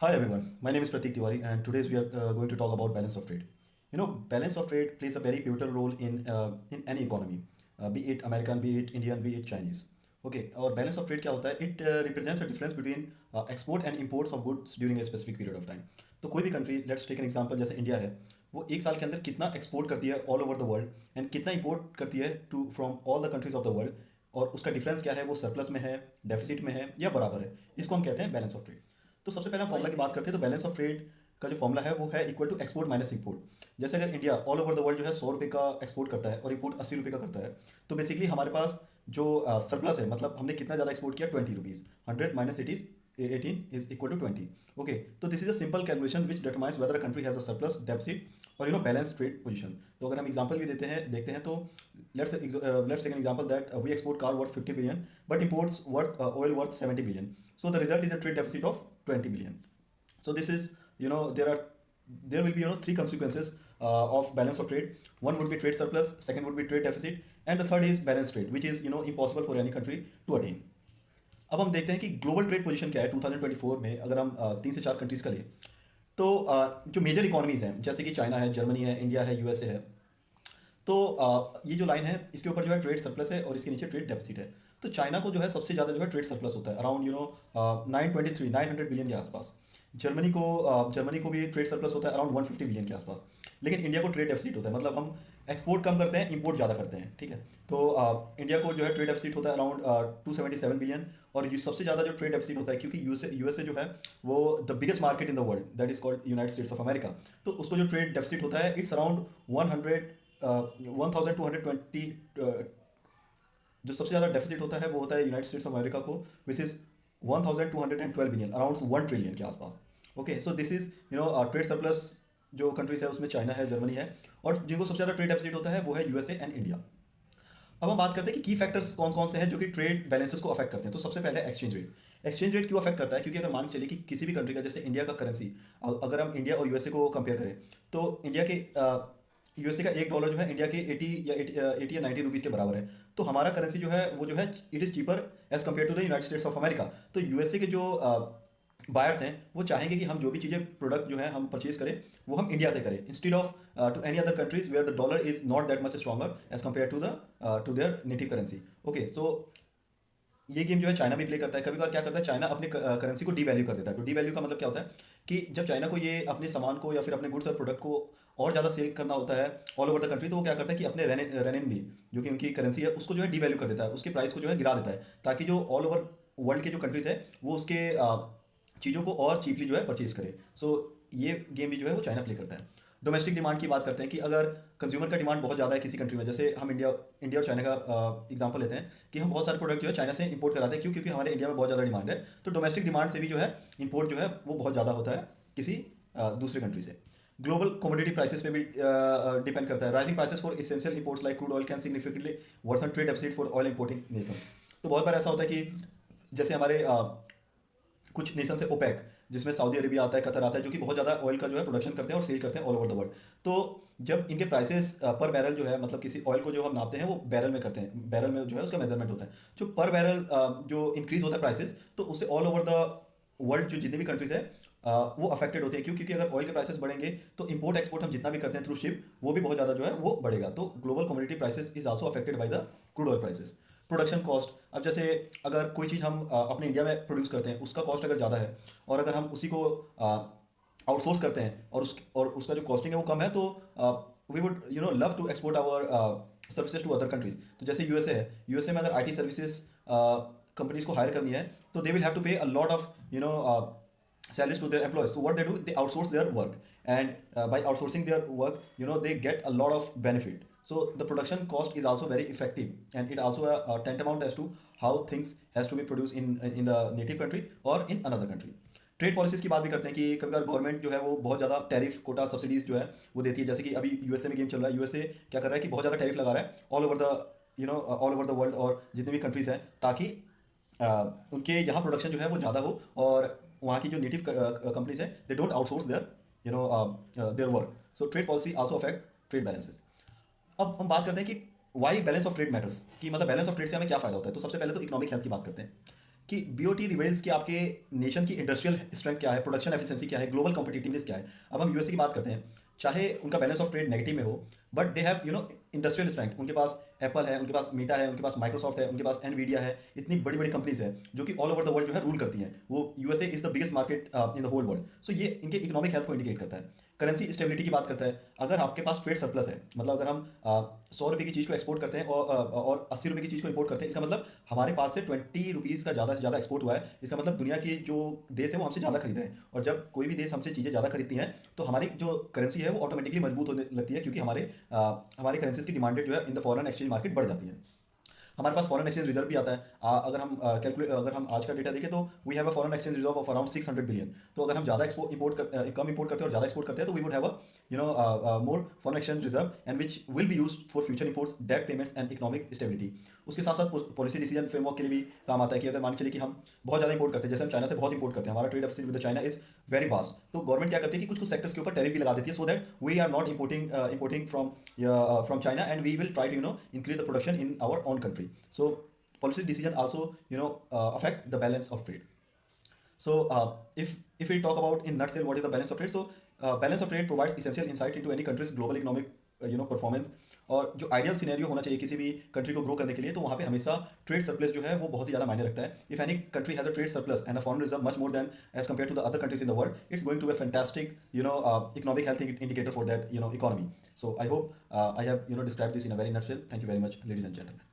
Hi everyone, my name is Pratik Tiwari and today we are going to talk about balance of trade. Balance of trade plays a very pivotal role in any economy, be it American, be it Indian, be it Chinese. Okay, और balance of trade क्या होता है? It represents a difference between export and imports of goods during a specific period of time. तो कोई भी country, let's take an example, जैसे India है, वो एक साल के अंदर कितना एक्सपोर्ट करती है all over the world and कितना इंपोर्ट करती है to from all the countries of the world, और उसका डिफरेंस क्या है, वो सरप्लस में है, डेफिसिट में है या बराबर है, इसको हम कहते हैं बैलेंस ऑफ ट्रेड। तो सबसे पहले हम फॉर्मूला की बात करते हैं। तो बैलेंस ऑफ ट्रेड का जो फॉर्मूला है वो है equal to export minus import. जैसे अगर India all over the world जो है 100 रुपये का एक्सपोर्ट करता है और इंपोर्ट 80 रुपये का करता है, तो बेसिकली हमारे पास जो सरप्लस है, मतलब हमने कितना ज़्यादा एक्सपोर्ट किया, 20 rupees, 100 minus it is 18 is equal to 20। Okay, तो this is a simple calculation which determines whether a country has a surplus, deficit और बैलेंस ट्रेड पोजीशन। तो अगर हम एग्जांपल भी देखते हैं तो let's take an example that we export car worth 50 billion but imports worth oil worth 70 billion, so the result is a trade deficit of 20 billion. So this is, there will be three consequences of balance of trade. One would be trade surplus, second would be trade deficit, and the third is balance trade, which is impossible for any country to attain. अब हम देखते हैं कि global trade position क्या है 2024 में। अगर हम 3 से 4 कंट्रीज का लें तो जो मेजर इकोनॉमीज हैं जैसे कि चाइना है, जर्मनी है, इंडिया है, यूएसए है, तो ये जो लाइन है इसके ऊपर जो है ट्रेड सरप्लस है और इसके नीचे ट्रेड डेफिसिट है। तो चाइना को जो है सबसे ज़्यादा जो है ट्रेड सरप्लस होता है, अराउंड 923 बिलियन के आसपास। जर्मनी को भी ट्रेड सरप्लस होता है अराउंड 150 बिलियन के आसपास। लेकिन इंडिया को ट्रेड डेफिसिट होता है, मतलब हम एक्सपोर्ट कम करते हैं, इंपोर्ट ज़्यादा करते हैं, ठीक है। तो इंडिया को जो है ट्रेड डेफिसिट होता है अराउंड 277 बिलियन। और जो सबसे ज़्यादा जो ट्रेड डेफिसिट होता है, क्योंकि यूएसए जो है वो the biggest market in the world, that is called United States of America. तो उसको जो ट्रेड डेफिसिट होता है इट्स अराउंड 1220। जो सबसे ज़्यादा डेफिसिट होता है वो होता है यूनाइटेड स्टेट्स ऑफ अमेरिका को, which is 1212 billion, around 1 trillion के आसपास। Okay, so this is trade surplus जो कंट्रीज है उसमें चाइना है, जर्मनी है, और जिनको सबसे ज़्यादा ट्रेड डेफिसिट होता है वो है यूएसए एंड इंडिया। अब हम बात करते हैं कि की फैक्टर्स कौन कौन से हैं जो कि ट्रेड बैलेंसेस को अफेक्ट करते हैं। तो सबसे पहले एक्सचेंज रेट। एक्सचेंज रेट क्यों अफेक्ट करता है? क्योंकि अगर मान के चलिए कि किसी भी कंट्री का, जैसे इंडिया का करेंसी, अगर हम इंडिया और यूएसए को कंपेयर करें, तो इंडिया के यूएसए का $1 जो है इंडिया के 80 या 90 रुपीज़ के बराबर है। तो हमारा करेंसी जो है वो जो है it is cheaper as compare to the United States of America. तो यूएसए के जो बायर्स हैं वो चाहेंगे कि हम जो भी चीज़ें, प्रोडक्ट जो है हम परचेज करें, वो हम इंडिया से करें instead of to any other countries where the dollar is not that much stronger as compare to their native currency. Okay, so ये गेम जो है चाइना भी प्ले करता है। कभी बार क्या करता है, चाइना अपने करेंसी को डीवैल्यू कर देता है। तो डीवैल्यू का मतलब क्या होता है कि जब चाइना को ये अपने सामान को या फिर अपने गुड्स और प्रोडक्ट को और ज़्यादा सेल करना होता है ऑल ओवर द कंट्री, तो वो क्या करता है कि अपने रेनिन भी, जो कि उनकी करेंसी है, उसको जो है डीवैल्यू कर देता है, उसके प्राइस को जो है गिरा देता है, ताकि जो ऑल ओवर वर्ल्ड के जो कंट्रीज है वो उसके चीज़ों को और चीपली जो है परचेज करे। सो ये गेम भी जो है वो चाइना प्ले करता है। डोमेस्टिक डिमांड की बात करते हैं कि अगर कंज्यूमर का डिमांड बहुत ज़्यादा है किसी कंट्री में, जैसे हम इंडिया इंडिया और चाइना का एग्जांपल लेते हैं कि हम बहुत सारे प्रोडक्ट जो है चाइना से इंपोर्ट कराते हैं। क्यों? क्योंकि हमारे इंडिया में बहुत ज़्यादा डिमांड है। तो डोमेस्टिक डिमांड से भी जो है इंपोर्ट जो है वो बहुत ज़्यादा होता है किसी दूसरे कंट्री से। ग्लोबल कमोडिटी प्राइसेस पे भी डिपेंड करता है। Rising prices for essential imports like crude oil can significantly worsen trade deficit for oil importing nation. तो बहुत बार ऐसा होता है कि जैसे हमारे कुछ नेशन से ओपेक, जिसमें सऊदी अरेबिया आता है, कतर आता है, जो कि बहुत ज़्यादा ऑयल का जो है प्रोडक्शन करते हैं और सेल करते हैं ऑल ओवर द वर्ल्ड। तो जब इनके प्राइसेस पर बैरल जो है, मतलब किसी ऑयल को जो हम नापते हैं वो बैरल में करते हैं, बैरल में जो है उसका मेजरमेंट होता है, जो पर बैरल जो इंक्रीज होता है प्राइसेस, तो उससे ऑल ओवर द वर्ल्ड जो जितनी भी कंट्रीज है वो अफेक्टेड होते हैं। क्यों? क्योंकि अगर ऑयल के प्राइसेस बढ़ेंगे तो इंपोर्ट एक्सपोर्ट हम जितना भी करते हैं थ्रू शिप, वो भी बहुत ज़्यादा जो है वो बढ़ेगा। तो global commodity prices is also affected by the crude oil prices. Production cost, अब जैसे अगर कोई चीज़ हम अपने इंडिया में प्रोड्यूस करते हैं, उसका कॉस्ट अगर ज़्यादा है और अगर हम उसी को आउटसोर्स करते हैं और उसका जो कॉस्टिंग है वो कम है, तो we would love to export our services to other countries. तो जैसे यूएसए है, यूएसए में अगर आईटी सर्विसेज कंपनीज को हायर करनी है तो they will have to pay a lot of salaries to their employees. So what they do, they outsource their work, and by outsourcing their work, they get a lot of benefit. So the production cost is also very effective, and it also tantamount as to how things has to be produced in the native country or in another country. Trade policies की बात भी करते हैं कि कभी बार government जो है वो बहुत ज़्यादा टैरिफ, कोटा, सब्सिडीज जो है वो देती है। जैसे कि अभी यूएसए में गेम चल रहा है, यूएसए क्या कर रहा है कि बहुत ज़्यादा टैरिफ लगा रहा है ऑल ओवर द वर्ल्ड और जितने भी कंट्रीज हैं, ताकि उनके यहाँ प्रोडक्शन जो है वो ज़्यादा हो और वहाँ की जो नेटिव कंपनीज है they don't outsource their work. So trade policy also affect trade balances. अब हम बात करते हैं कि why balance of trade matters, कि मतलब बैलेंस ऑफ ट्रेड से हमें क्या फ़ायदा होता है। तो सबसे पहले तो इकोनॉमिक हेल्थ की बात करते हैं कि बीओटी रिवील्स कि आपके नेशन की इंडस्ट्रियल स्ट्रेंथ क्या है, प्रोडक्शन एफिशिएंसी क्या है, ग्लोबल कॉम्पिटिटिवनेस क्या है। अब हम यूएसए की बात करते हैं, चाहे उनका बैलेंस ऑफ ट्रेड नेगेटिव में हो, but they have industrial strength. उनके पास एप्पल है, उनके पास मीटा है, उनके पास माइक्रोसॉफ्ट है, उनके पास एनवीडिया है, इतनी बड़ी बड़ी कंपनीज है जो कि ऑल ओवर द वर्ल्ड जो है रूल करती हैं। वो USA is the biggest market in the whole world. So ये इनके इकोनॉमिक हेल्थ को इंडिकेट करता है। करेंसी स्टेबिलिटी की बात करता है। अगर आपके पास ट्रेड सरप्लस है, मतलब अगर हम 100 रुपये की चीज़ को एक्सपोर्ट करते हैं और 80 रुपये की चीज़ को इंपोर्ट करते हैं, इसका मतलब हमारे पास से 20 रुपीज़ का ज़्यादा से ज़्यादा एक्सपोर्ट हुआ है। इसका मतलब दुनिया की जो देश है वो हमसे ज़्यादा खरीद रहे हैं। और जब कोई भी देश हमसे चीज़ें ज़्यादा खरीदती हैं तो हमारी जो करेंसी है वो ऑटोमेटिकली मजबूत होने लगती है, क्योंकि हमारे करेंसीज की डिमांडेड जो है in the foreign exchange market बढ़ जाती है। हमारे पास फॉरेन एक्सचेंज रिजर्व भी आता है। अगर हम आज का डेटा देखें तो we have a foreign exchange reserve of around 600 billion. तो अगर हम ज़्यादा कम इंपोर्ट करते हैं और ज़्यादा एक्सपोर्ट करते हैं तो we would have more foreign exchange reserve and which will be use for future imports, debt payments and economic stability. उसके साथ साथ पॉलिसी डिसीजन फ्रेमवर्क के लिए भी काम आता है कि अगर मान के चलिए कि हम बहुत ज़्यादा इंपोर्ट करते हैं, जैसे हम चाइना से बहुत इंपोर्ट करते हैं, हमारा trade deficit with China is very vast, तो गवर्नमेंट क्या करती है कि कुछ कुछ सेक्टर्स के ऊपर टैरिफ भी लगा देती है, so that we are not importing from China and we will try to increase the production in our own country. So policy decision also affect the balance of trade. So if we talk about in nutshell what is the balance of trade, so balance of trade provides essential insight into any country's global economic performance. और जो ideal scenario होना चाहिए किसी भी country को grow करने के लिए, तो वहाँ पे हमेशा ट्रेड सरप्लस जो है वो बहुत ही ज़्यादा मायने रखता है। If any country has a trade surplus and a foreign reserve much more than as compare to the other countries in the world, it's going to be fantastic economic health indicator for that economy. So I hope I have described this in a very nutshell. Thank you very much, ladies and gentlemen.